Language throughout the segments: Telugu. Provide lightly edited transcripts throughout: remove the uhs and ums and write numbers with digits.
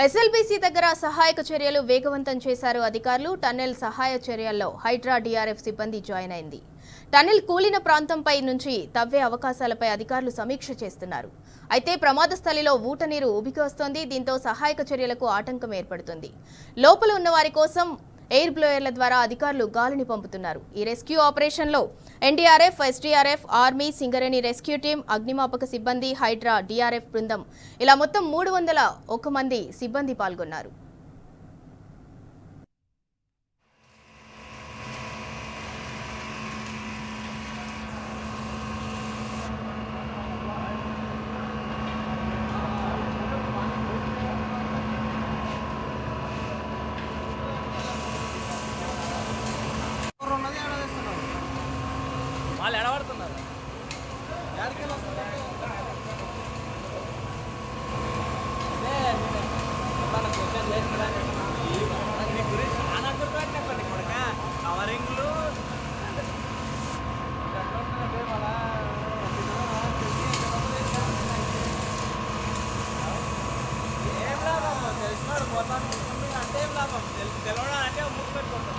ఎస్ఎల్బీసీ దగ్గర సహాయక చర్యలు వేగవంతం చేశారు అధికారులు. టన్నెల్ సహాయ చర్యల్లో హైడ్రా డిఆర్ఎఫ్ సిబ్బంది జాయిన్ అయింది. టన్నెల్ కూలిన ప్రాంతంపై నుంచి తవ్వే అవకాశాలపై అధికారులు సమీక్ష చేస్తున్నారు. అయితే ప్రమాద స్థలిలో ఊటనీరు ఉబికి వస్తోంది. దీంతో సహాయక చర్యలకు ఆటంకం ఏర్పడుతుంది. లోపల ఉన్న వారి కోసం ఎయిర్ బ్లోయర్ల ద్వారా అధికారులు గాలిని పంపుతున్నారు. ఈ రెస్క్యూ ఆపరేషన్లో NDRF, SDRF, army, Singareni rescue team, అగ్నిమాపక సిబ్బంది, హైడ్రా, డిఆర్ఎఫ్ బృందం ఇలా మొత్తం 301 మంది సిబ్బంది పాల్గొన్నారు. వాళ్ళు ఎడబడుతున్నారు. మీ గురించి చాలా గుర్తుపెట్టండి కొడక కవరింగ్లు ఏం లాభం తెలిసినాడు పోతాను అంటే ఏం లాభం తెలవడం అంటే మూసి పెట్టుకుంటాం.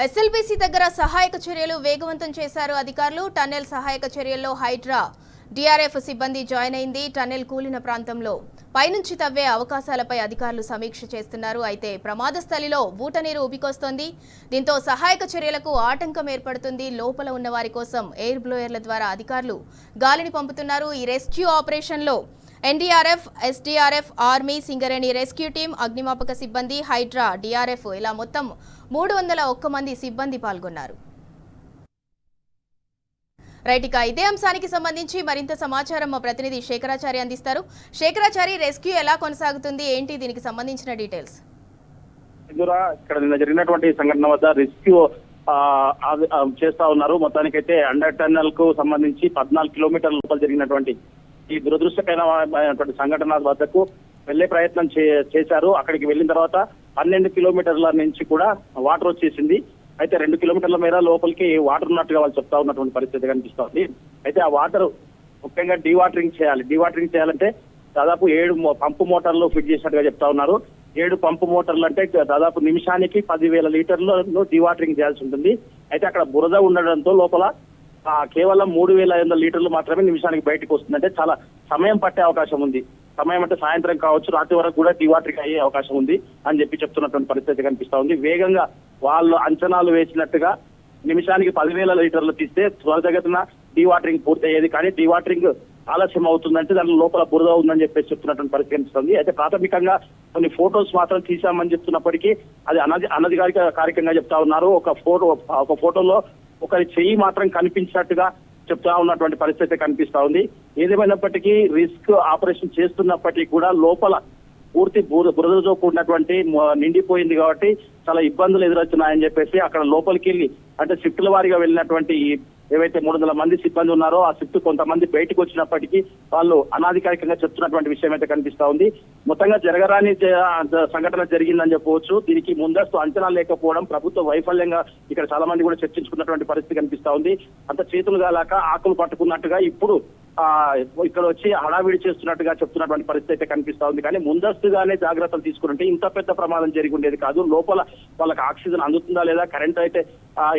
ఎస్ఎల్బీసీ దగ్గర సహాయక చర్యలు వేగవంతం చేశారు అధికారులు. టన్నెల్ సహాయక చర్యల్లో హైడ్రా, డిఆర్ఎఫ్ సిబ్బంది జాయిన్ అయింది. టన్నెల్ కూలిన ప్రాంతంలో పైనుంచి తవ్వే అవకాశాలపై అధికారులు సమీక్ష చేస్తున్నారు. అయితే ప్రమాద స్థలిలో ఊటనీరు ఉబికొస్తోంది. దీంతో సహాయక చర్యలకు ఆటంకం ఏర్పడుతుంది. లోపల ఉన్న వారి కోసం ఎయిర్ బ్లోయర్ల ద్వారా అధికారులు గాలిని పంపుతున్నారు. ఈ రెస్క్యూ ఆపరేషన్లో NDRF, SDRF, army, Singareni rescue team, అగ్నిమాపక సిబ్బంది, హైడ్రా, డిఆర్ఎఫ్ ఇలా మొత్తం 301 మంది సిబ్బంది పాల్గొన్నారు. రైట్, ఇక ఇదే అంశానికి సంబంధించి మరింత సమాచారం మా ప్రతినిధి శేఖరాచారి అందిస్తారు. శేఖరాచారి, రెస్క్యూ ఎలా కొనసాగుతుంది, ఏంటి దీనికి సంబంధించిన డీటెయిల్స్? ఇక్కడ నిన్న జరిగినటువంటి సంఘటన వద్ద రెస్క్యూ చేస్తా ఉన్నారు. మొత్తానికైతే అండర్ టన్నెల్ కు సంబంధించి 14 కిలోమీటర్ల లోపల జరిగినటువంటి ఈ దురదృష్టకరమైనటువంటి సంఘటన వద్దకు వెళ్లే ప్రయత్నం చేశారు. అక్కడికి వెళ్ళిన తర్వాత 12 కిలోమీటర్ల నుంచి కూడా వాటర్ వచ్చేసింది. అయితే 2 కిలోమీటర్ల మేర లోపలికి వాటర్ ఉన్నట్టుగా వాళ్ళు చెప్తా ఉన్నటువంటి పరిస్థితి కనిపిస్తోంది. అయితే ఆ వాటర్ ముఖ్యంగా డీవాటరింగ్ చేయాలి. డీవాటరింగ్ చేయాలంటే దాదాపు 7 పంపు మోటార్లు ఫిట్ చేసినట్టుగా చెప్తా ఉన్నారు. 7 పంపు మోటార్లు అంటే దాదాపు నిమిషానికి 10,000 లీటర్లను డీవాటరింగ్ చేయాల్సి ఉంటుంది. అయితే అక్కడ బురద ఉండడంతో లోపల కేవలం 3,500 లీటర్లు మాత్రమే నిమిషానికి బయటకు వస్తుంది. అంటే చాలా సమయం పట్టే అవకాశం ఉంది. సమయం అంటే సాయంత్రం కావచ్చు, రాత్రి వరకు కూడా డీవాటరింగ్ అయ్యే అవకాశం ఉంది అని చెప్తున్నటువంటి పరిస్థితి కనిపిస్తా ఉంది. వేగంగా వాళ్ళు అంచనాలు వేసినట్టుగా నిమిషానికి 10,000 లీటర్లు తీస్తే త్వరితగతిన డీవాటరింగ్ పూర్తి అయ్యేది. కానీ డీవాటరింగ్ ఆలస్యం అవుతుందంటే దాని లోపల బురద ఉందని చెప్తున్నటువంటి పరిస్థితి కనిపిస్తుంది. అయితే ప్రాథమికంగా కొన్ని ఫోటోస్ మాత్రం తీసామని చెప్తున్నప్పటికీ అది అనధికారికంగా చెప్తా ఉన్నారు. ఒక ఫోటోలో ఒకరి చెయ్యి మాత్రం కనిపించినట్టుగా చెప్తా ఉన్నటువంటి పరిస్థితి కనిపిస్తా ఉంది. ఏదేమైనప్పటికీ రిస్క్ ఆపరేషన్ చేస్తున్నప్పటికీ కూడా లోపల పూర్తి బురదతో కూడినటువంటి నిండిపోయింది కాబట్టి చాలా ఇబ్బందులు ఎదురవుతున్నాయని చెప్పేసి అక్కడ లోపలికి వెళ్ళి అంటే షిఫ్ట్ల వారీగా వెళ్ళినటువంటి ఏవైతే 300 మంది సిబ్బంది ఉన్నారో ఆ షిఫ్ట్ కొంతమంది బయటకు వచ్చినప్పటికీ వాళ్ళు అనాధికారికంగా చెప్తున్నటువంటి విషయం అయితే కనిపిస్తా ఉంది. మొత్తంగా జరగరాని సంఘటన జరిగిందని చెప్పవచ్చు. దీనికి ముందస్తు అంచనా లేకపోవడం ప్రభుత్వ వైఫల్యంగా ఇక్కడ చాలా మంది కూడా చర్చించుకున్నటువంటి పరిస్థితి కనిపిస్తా ఉంది. అంత చేతులు గాలాక ఆకులు పట్టుకున్నట్టుగా ఇప్పుడు ఇక్కడ వచ్చి హడావిడి చేస్తున్నట్టుగా చెప్తున్నటువంటి పరిస్థితి అయితే కనిపిస్తా ఉంది. కానీ ముందస్తుగానే జాగ్రత్తలు తీసుకుంటే ఇంత పెద్ద ప్రమాదం జరిగి ఉండేది కాదు. లోపల వాళ్ళకి ఆక్సిజన్ అందుతుందా లేదా, కరెంట్ అయితే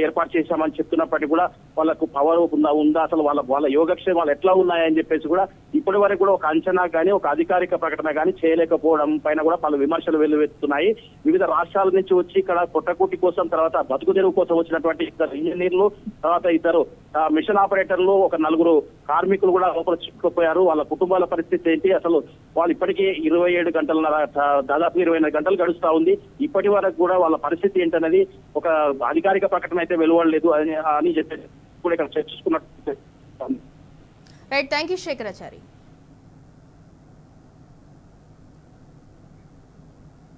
ఏర్పాటు చేశామని చెప్తున్నప్పటికీ కూడా వాళ్ళకు పవర్ ఉందా అసలు వాళ్ళ యోగక్షేమాలు ఎట్లా ఉన్నాయని చెప్పేసి కూడా ఇప్పటి వరకు కూడా ఒక అంచనా కానీ ఒక అధికారిక ప్రకటన కానీ చేయలేకపోవడం పైన కూడా పలు విమర్శలు వెల్లువెత్తుతున్నాయి. వివిధ రాష్ట్రాల నుంచి వచ్చి ఇక్కడ పొట్టకూటి కోసం, తర్వాత బతుకు తెరువు కోసం వచ్చినటువంటి ఇద్దరు ఇంజనీర్లు, తర్వాత ఇద్దరు మిషన్ ఆపరేటర్లు, ఒక 4 కార్మికులు కూడా లోపల చిక్కుకుపోయారు. వాళ్ళ కుటుంబాల పరిస్థితి ఏంటి, అసలు వాళ్ళు ఇప్పటికీ 27 గంటల దాదాపు 24 గంటలు గడుస్తా ఉంది. ఇప్పటి వరకు కూడా వాళ్ళ పరిస్థితి ఏంటనేది ఒక అధికారిక ప్రకటన అయితే వెలువడలేదు అని చెప్పేసి కూడా ఇక్కడ చర్చించుకున్నట్టు. Right, thank you Shekharachari.